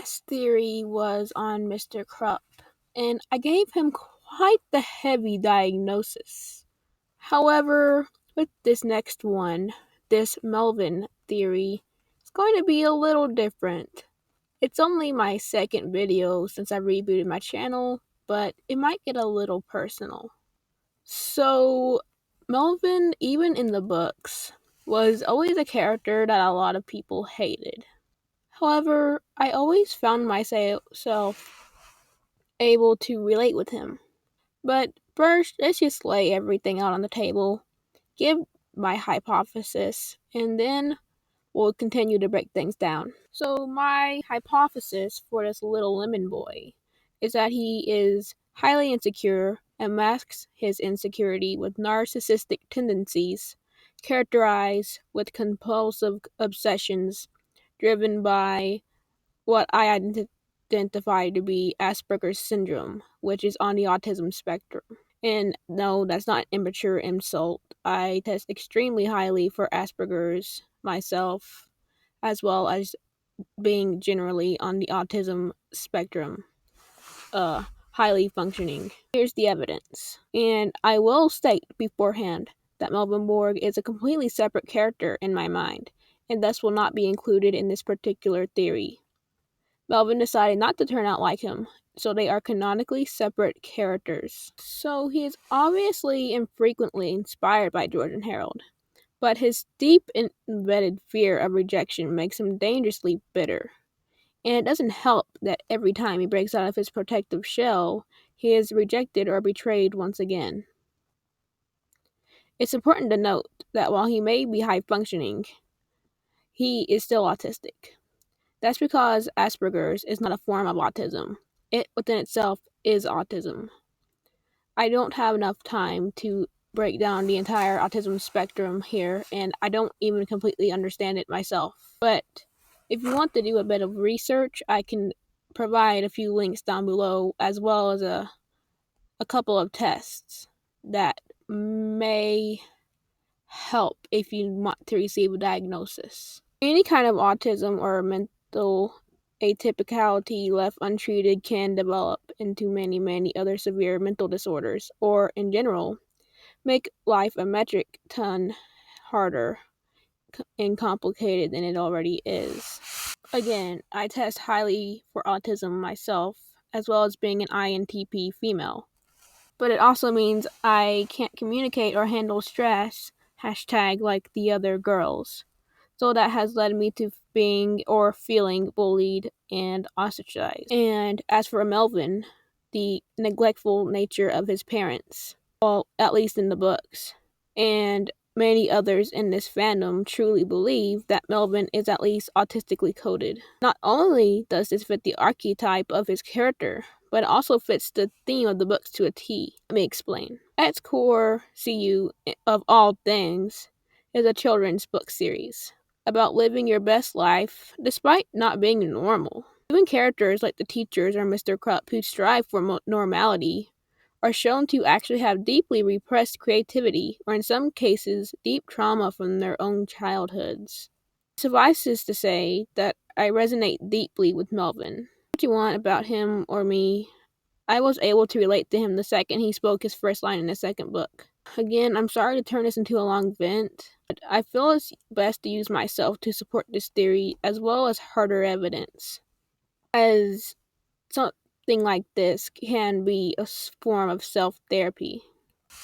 last theory was on Mr. Krupp, and I gave him quite the heavy diagnosis. However, with this next one, this Melvin theory, it's going to be a little different. It's only my second video since I rebooted my channel, but it might get a little personal. So, Melvin, even in the books, was always a character that a lot of people hated. However, I always found myself able to relate with him. But first, let's just lay everything out on the table, give my hypothesis, and then we'll continue to break things down. So my hypothesis for this little lemon boy is that he is highly insecure and masks his insecurity with narcissistic tendencies, characterized with compulsive obsessions driven by what I identify to be Asperger's syndrome, which is on the autism spectrum. And no, that's not an immature insult. I test extremely highly for Asperger's myself, as well as being generally on the autism spectrum, highly functioning. Here's the evidence. And I will state beforehand that Melvin Borg is a completely separate character in my mind, and thus will not be included in this particular theory. Melvin decided not to turn out like him, so they are canonically separate characters. So he is obviously and frequently inspired by George and Harold, but his deep and embedded fear of rejection makes him dangerously bitter. And it doesn't help that every time he breaks out of his protective shell, he is rejected or betrayed once again. It's important to note that while he may be high-functioning, he is still autistic. That's because Asperger's is not a form of autism. It within itself is autism. I don't have enough time to break down the entire autism spectrum here, and I don't even completely understand it myself. But if you want to do a bit of research, I can provide a few links down below, as well as a couple of tests that may help if you want to receive a diagnosis. Any kind of autism or mental atypicality left untreated can develop into many other severe mental disorders, or in general, make life a metric ton harder and complicated than it already is. Again, I test highly for autism myself, as well as being an INTP female. But it also means I can't communicate or handle stress, hashtag like the other girls. So that has led me to being or feeling bullied and ostracized. And as for Melvin, the neglectful nature of his parents, well, at least in the books, and many others in this fandom truly believe that Melvin is at least autistically coded. Not only does this fit the archetype of his character, but it also fits the theme of the books to a T. Let me explain. At its core, CU, of all things, is a children's book series about living your best life despite not being normal. Even characters like the teachers or Mr. Krupp who strive for normality are shown to actually have deeply repressed creativity, or in some cases, deep trauma from their own childhoods. Suffices to say that I resonate deeply with Melvin. What you want about him or me, I was able to relate to him the second he spoke his first line in the second book. Again, I'm sorry to turn this into a long vent, but I feel it's best to use myself to support this theory as well as harder evidence, as something like this can be a form of self-therapy.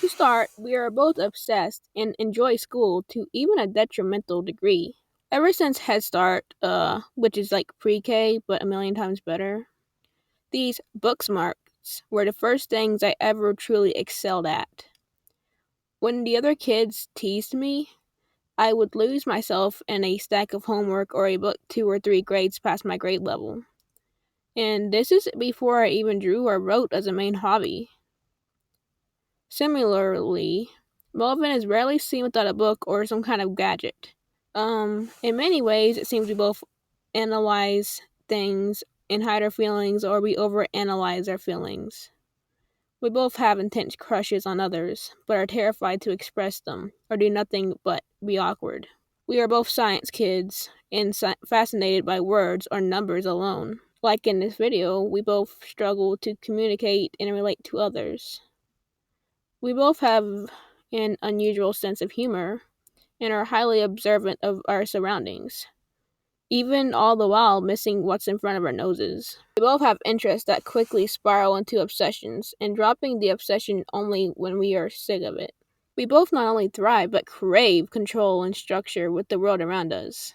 To start, we are both obsessed and enjoy school to even a detrimental degree. Ever since Head Start, which is like pre-K but a million times better, these bookmarks were the first things I ever truly excelled at. When the other kids teased me, I would lose myself in a stack of homework or a book 2 or 3 grades past my grade level. And this is before I even drew or wrote as a main hobby. Similarly, Melvin is rarely seen without a book or some kind of gadget. In many ways, it seems we both analyze things and hide our feelings, or we overanalyze our feelings. We both have intense crushes on others, but are terrified to express them, or do nothing but be awkward. We are both science kids, and fascinated by words or numbers alone. Like in this video, we both struggle to communicate and relate to others. We both have an unusual sense of humor and are highly observant of our surroundings, even all the while missing what's in front of our noses. We both have interests that quickly spiral into obsessions, and dropping the obsession only when we are sick of it. We both not only thrive, but crave control and structure with the world around us,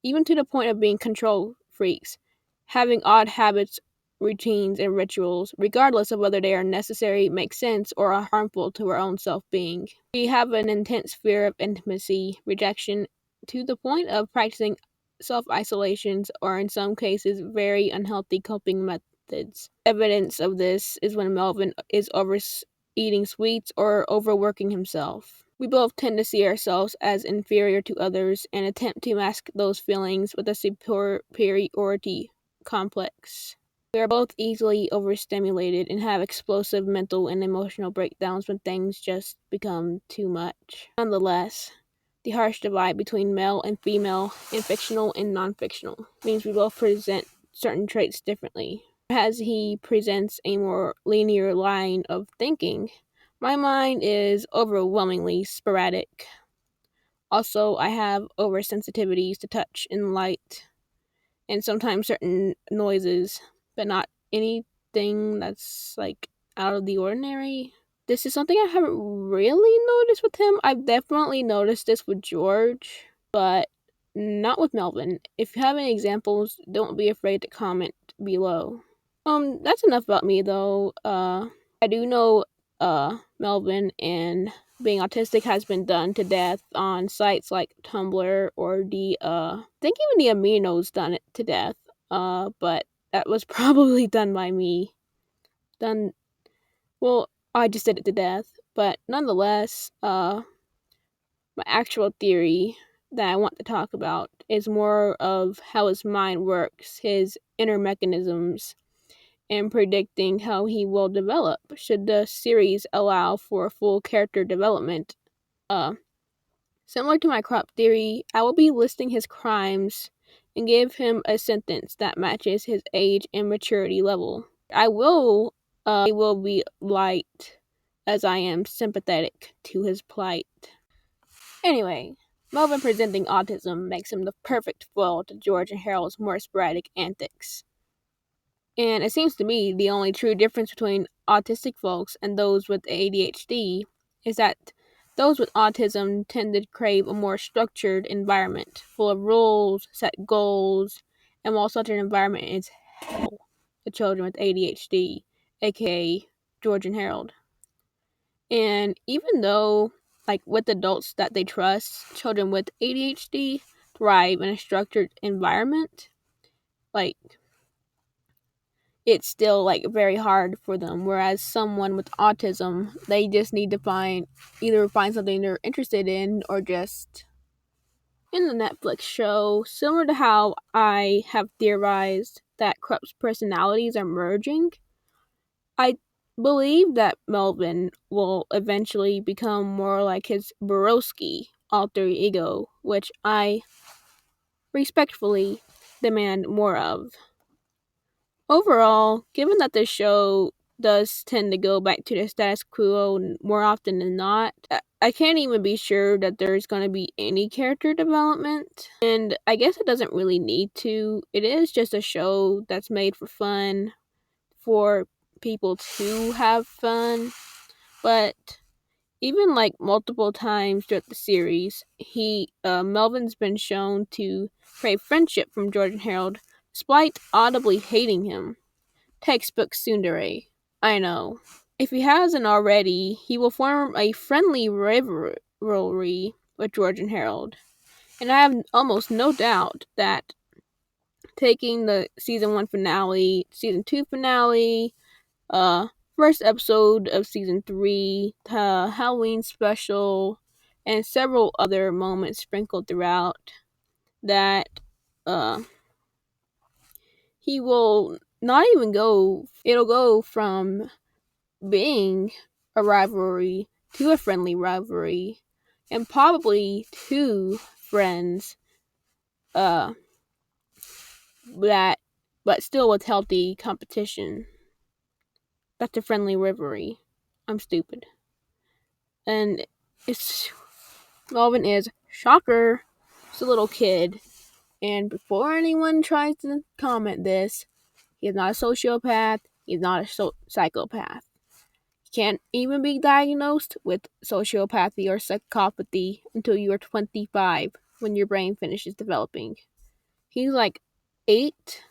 even to the point of being control freaks, having odd habits, routines, and rituals, regardless of whether they are necessary, make sense, or are harmful to our own self being. We have an intense fear of intimacy, rejection, to the point of practicing self isolations, or in some cases, very unhealthy coping methods. Evidence of this is when Melvin is overeating sweets or overworking himself. We both tend to see ourselves as inferior to others and attempt to mask those feelings with a superiority complex. We are both easily overstimulated and have explosive mental and emotional breakdowns when things just become too much. Nonetheless, the harsh divide between male and female and fictional and non-fictional means we both present certain traits differently. As he presents a more linear line of thinking, my mind is overwhelmingly sporadic. Also, I have oversensitivities to touch and light, and sometimes certain noises, but not anything that's like out of the ordinary. This is something I haven't really noticed with him. I've definitely noticed this with George, but not with Melvin. If you have any examples, don't be afraid to comment below. That's enough about me though. I do know Melvin and being autistic has been done to death on sites like Tumblr or I think even the Amino's done it to death. But that was probably done by me. Well, I just did it to death. But nonetheless, my actual theory that I want to talk about is more of how his mind works, his inner mechanisms, and predicting how he will develop should the series allow for full character development. Similar to my crop theory, I will be listing his crimes and give him a sentence that matches his age and maturity level. I will be light, as I am sympathetic to his plight. Anyway, Melvin presenting autism makes him the perfect foil to George and Harold's more sporadic antics. And it seems to me the only true difference between autistic folks and those with ADHD is that those with autism tend to crave a more structured environment, full of rules, set goals, and while such an environment is hell, the children with ADHD, aka George and Harold. And even though, like with adults that they trust, children with ADHD thrive in a structured environment, like it's still like very hard for them, whereas someone with autism, they just need to find something they're interested in or just in the Netflix show, similar to how I have theorized that Krup's personalities are merging. I believe that Melvin will eventually become more like his Borowski alter ego, which I respectfully demand more of. Overall, given that the show does tend to go back to the status quo more often than not, I can't even be sure that there's going to be any character development. And I guess it doesn't really need to. It is just a show that's made for fun, for people to have fun. But even like multiple times throughout the series, Melvin's been shown to crave friendship from George and Harold, despite audibly hating him. Textbook tsundere. I know. If he hasn't already, he will form a friendly rivalry with George and Harold. And I have almost no doubt that taking the season 1 finale, season 2 finale, first episode of season 3, the Halloween special, and several other moments sprinkled throughout, that he will not even it'll go from being a rivalry to a friendly rivalry, and probably two friends that but still with healthy competition. That's a friendly rivalry. I'm stupid. And it's Melvin is, shocker, just a little kid. And before anyone tries to comment this, he is not a sociopath. He's not a psychopath. He can't even be diagnosed with sociopathy or psychopathy until you are 25, when your brain finishes developing. He's like 8.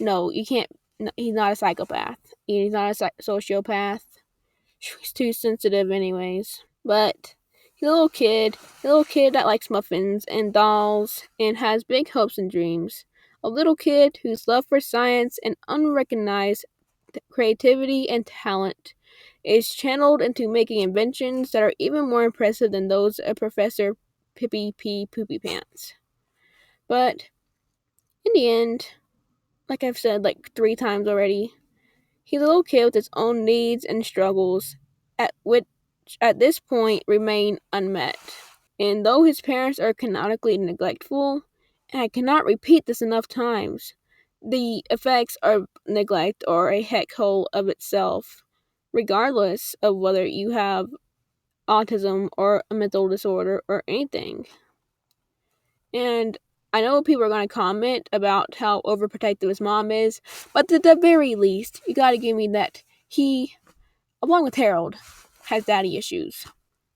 No, you can't. No, he's not a psychopath. He's not a sociopath. He's too sensitive, anyways. But he's a little kid that likes muffins and dolls and has big hopes and dreams. A little kid whose love for science and unrecognized creativity and talent is channeled into making inventions that are even more impressive than those of Professor Pippy P. Poopy Pants. But in the end, like I've said like 3 times already, he's a little kid with his own needs and struggles, at which at this point remain unmet. And though his parents are canonically neglectful, and I cannot repeat this enough times, the effects of neglect are a heck hole of itself, regardless of whether you have autism or a mental disorder or anything. And I know people are going to comment about how overprotective his mom is, but at the very least, you gotta give me that he, along with Harold, has daddy issues.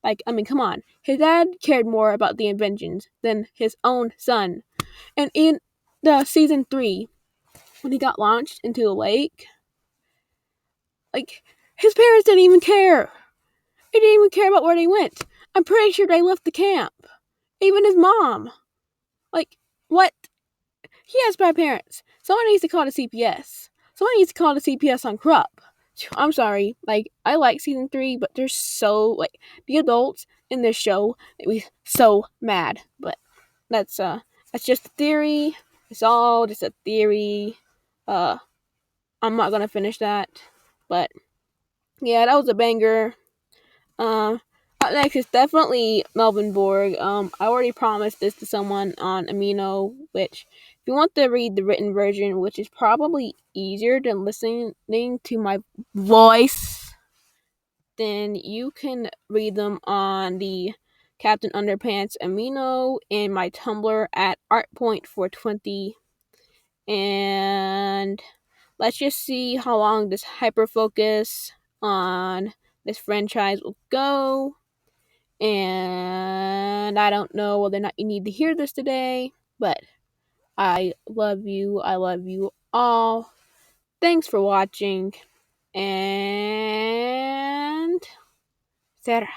Like, I mean, come on. His dad cared more about the inventions than his own son. And in the season 3, when he got launched into the lake, like, his parents didn't even care. They didn't even care about where they went. I'm pretty sure they left the camp. Even his mom. Like, what? He has bad parents. Someone needs to call the CPS. Someone needs to call the CPS on Krupp. I'm sorry. Like, I like season 3, but they're so, like, the adults in this show make me so mad. But that's just a theory. It's all just a theory. I'm not gonna finish that. But yeah, that was a banger. Up next is definitely Melvin Borg. I already promised this to someone on Amino, which, if you want to read the written version, which is probably easier than listening to my voice, then you can read them on the Captain Underpants Amino and my Tumblr at artpoint420. And let's just see how long this hyper-focus on this franchise will go. And I don't know whether or not you need to hear this today, but I love you. I love you all. Thanks for watching. And etc.